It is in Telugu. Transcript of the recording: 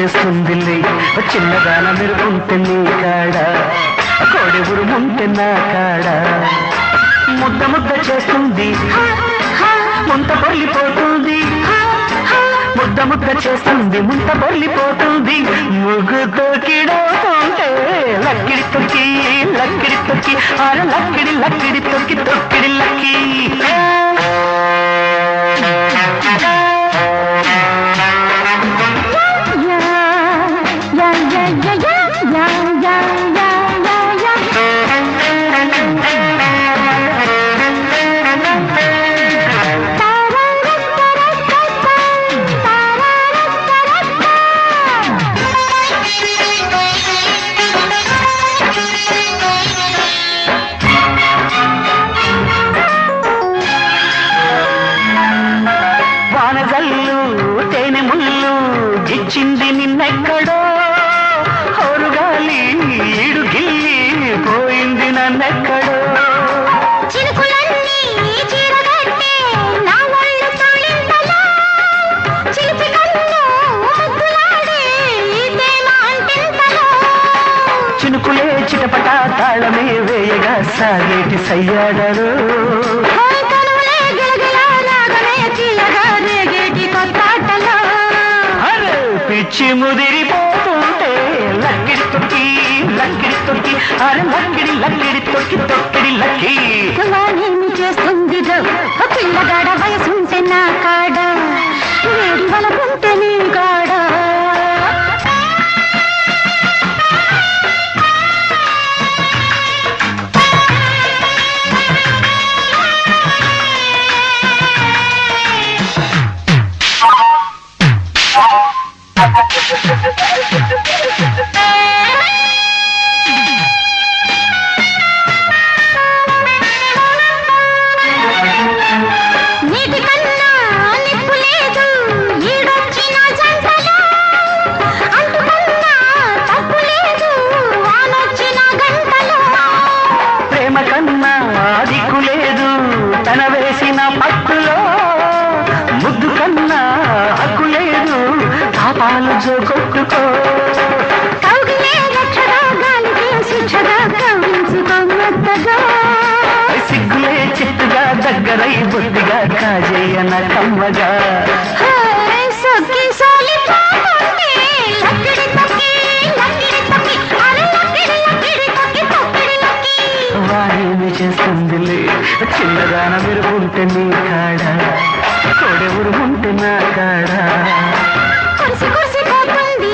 చేస్తుందిలే చిన్నదాన మెరుగుంటే నీ కాడ కోడి ఉరుముంటే నా కాడ ముద్ద ముద్ద చేస్తుంది ముంత పొర్లిపోతుంది ముద్ద ముద్ద చేస్తుంది ముంత పొర్లిపోతుంది ముగ్గుతో కిడవుతుంటే లక్కిడి తొక్కి ఆరు లక్కిడి తొక్కి తొక్కిడి లక్కి తేనె ముళ్ళు గిచ్చింది నిన్నెక్కడో హోరుగాలి ఈడు గిల్లి పోయింది నన్నెక్కడో చినుకులే చిటపట తాళమే వేయగా సాగేటి సయ్యాడరు పిచ్చి ముదిరిపోతుంటే లక్కిడి తొక్కి అరే లక్కిడి తొక్కి తొక్కిడి లక్కి ఏమి చేస్తుంది పిల్లగాడ వయసుంటే నా కాడ వేడి వలకుంటే నీ కాడ దిక్కులేదు తన వేసిన పట్టులో ముద్దు కన్నా హక్కు లేదు తాపాలు జోకొక్కుకో సిగ్గులే చిట్టుగా దగ్గరై బొద్దిగా కాజేయన కమ్మగా వారేమి చేస్తుందిలే చిన్నదాన మెరుగుంటే నీ కాడ కోడె ఉరుముంటే నా కాడ కురిసి పోతుంది